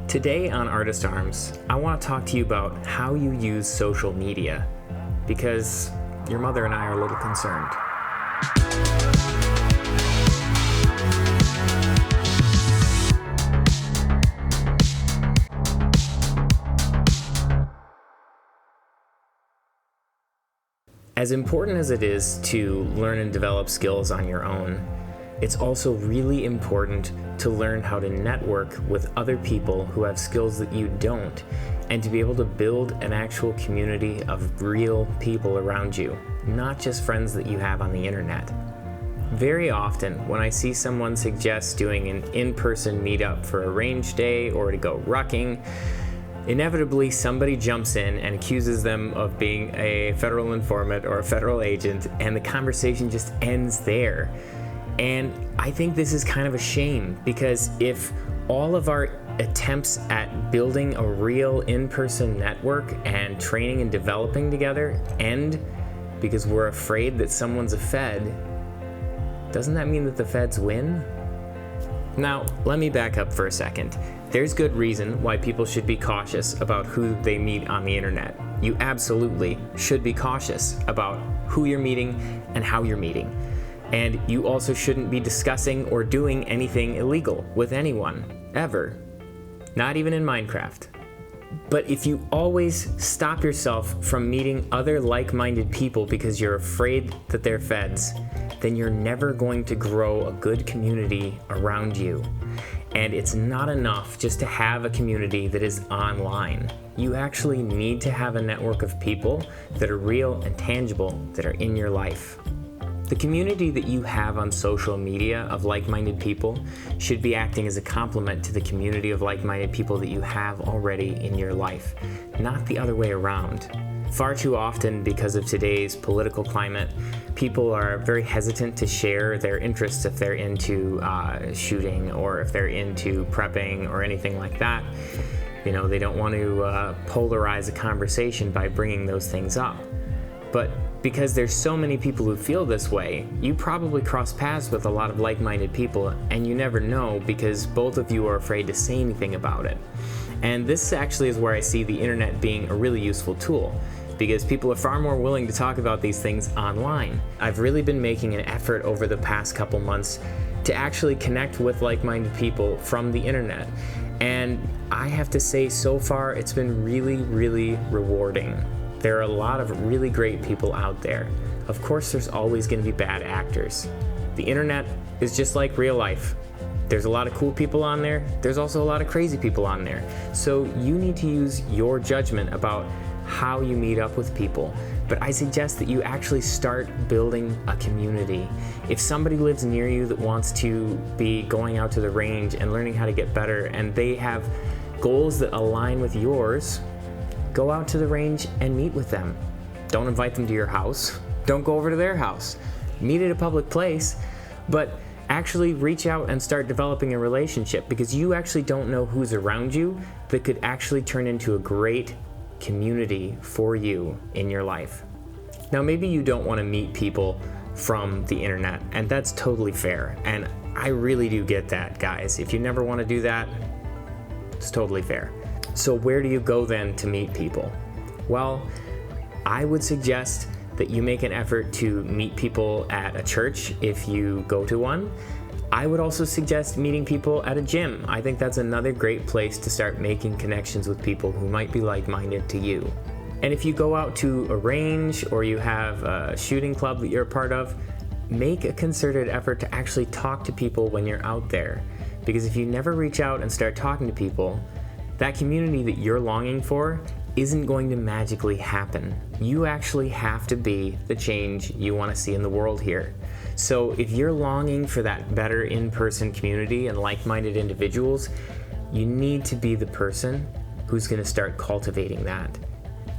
Today on Artist Arms, I want to talk to you about how you use social media, because your mother and I are a little concerned. As important as it is to learn and develop skills on your own, it's also really important to learn how to network with other people who have skills that you don't, and to be able to build an actual community of real people around you, not just friends that you have on the internet. Very often, when I see someone suggest doing an in-person meetup for a range day or to go rucking, inevitably somebody jumps in and accuses them of being a federal informant or a federal agent, and the conversation just ends there. And I think this is kind of a shame, because if all of our attempts at building a real in-person network and training and developing together end because we're afraid that someone's a Fed, doesn't that mean that the Feds win? Now, let me back up for a second. There's good reason why people should be cautious about who they meet on the internet. You absolutely should be cautious about who you're meeting and how you're meeting. And you also shouldn't be discussing or doing anything illegal with anyone, ever. Not even in Minecraft. But if you always stop yourself from meeting other like-minded people because you're afraid that they're feds, then you're never going to grow a good community around you. And it's not enough just to have a community that is online. You actually need to have a network of people that are real and tangible that are in your life. The community that you have on social media of like-minded people should be acting as a complement to the community of like-minded people that you have already in your life, not the other way around. Far too often, because of today's political climate, people are very hesitant to share their interests if they're into shooting or if they're into prepping or anything like that. You know, they don't want to polarize a conversation by bringing those things up. But because there's so many people who feel this way, you probably cross paths with a lot of like-minded people, and you never know because both of you are afraid to say anything about it. And this actually is where I see the internet being a really useful tool, because people are far more willing to talk about these things online. I've really been making an effort over the past couple months to actually connect with like-minded people from the internet. And I have to say, so far, it's been really, really rewarding. There are a lot of really great people out there. Of course, there's always going to be bad actors. The internet is just like real life. There's a lot of cool people on there. There's also a lot of crazy people on there. So you need to use your judgment about how you meet up with people. But I suggest that you actually start building a community. If somebody lives near you that wants to be going out to the range and learning how to get better, and they have goals that align with yours, go out to the range and meet with them. Don't invite them to your house. Don't go over to their house. Meet at a public place, but actually reach out and start developing a relationship, because you actually don't know who's around you that could actually turn into a great community for you in your life. Now, maybe you don't want to meet people from the internet, and that's totally fair. And I really do get that, guys. If you never want to do that, it's totally fair. So where do you go then to meet people? Well, I would suggest that you make an effort to meet people at a church if you go to one. I would also suggest meeting people at a gym. I think that's another great place to start making connections with people who might be like-minded to you. And if you go out to a range or you have a shooting club that you're a part of, make a concerted effort to actually talk to people when you're out there. Because if you never reach out and start talking to people, that community that you're longing for isn't going to magically happen. You actually have to be the change you want to see in the world here. So if you're longing for that better in-person community and like-minded individuals, you need to be the person who's going to start cultivating that.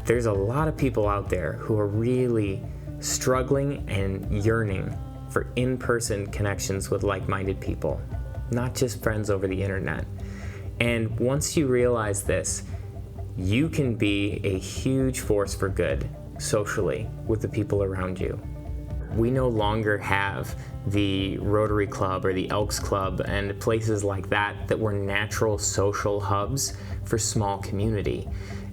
There's a lot of people out there who are really struggling and yearning for in-person connections with like-minded people, not just friends over the internet. And once you realize this, you can be a huge force for good socially with the people around you. We no longer have the Rotary Club or the Elks Club and places like that were natural social hubs for small community.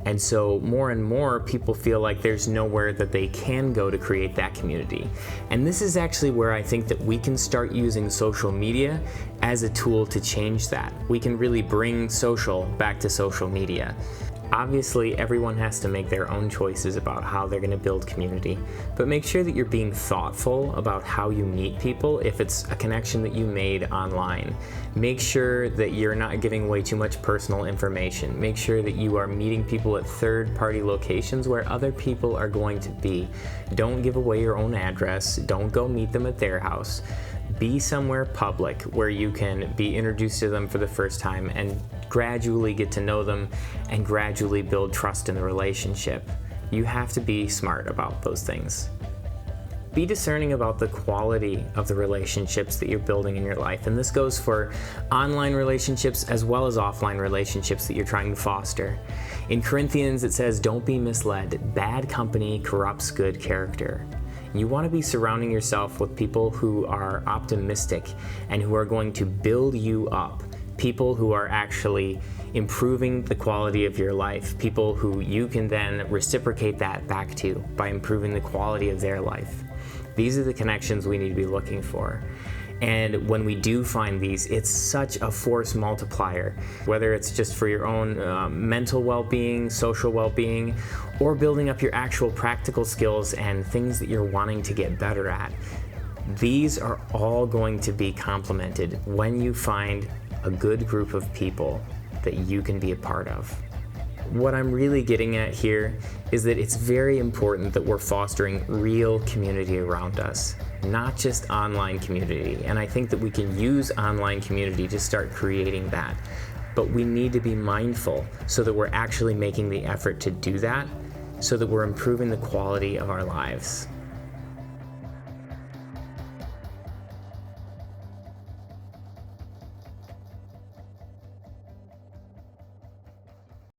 And so more and more people feel like there's nowhere that they can go to create that community. And this is actually where I think that we can start using social media as a tool to change that. We can really bring social back to social media. Obviously, everyone has to make their own choices about how they're going to build community, but make sure that you're being thoughtful about how you meet people if it's a connection that you made online. Make sure that you're not giving away too much personal information. Make sure that you are meeting people at third-party locations where other people are going to be. Don't give away your own address. Don't go meet them at their house. Be somewhere public where you can be introduced to them for the first time and gradually get to know them and gradually build trust in the relationship. You have to be smart about those things. Be discerning about the quality of the relationships that you're building in your life. And this goes for online relationships as well as offline relationships that you're trying to foster. In Corinthians, it says, "Don't be misled. Bad company corrupts good character." You want to be surrounding yourself with people who are optimistic and who are going to build you up. People who are actually improving the quality of your life. People who you can then reciprocate that back to by improving the quality of their life. These are the connections we need to be looking for. And when we do find these, it's such a force multiplier, whether it's just for your own mental well-being, social well-being, or building up your actual practical skills and things that you're wanting to get better at. These are all going to be complemented when you find a good group of people that you can be a part of. What I'm really getting at here is that it's very important that we're fostering real community around us, not just online community. And I think that we can use online community to start creating that. But we need to be mindful so that we're actually making the effort to do that, so that we're improving the quality of our lives.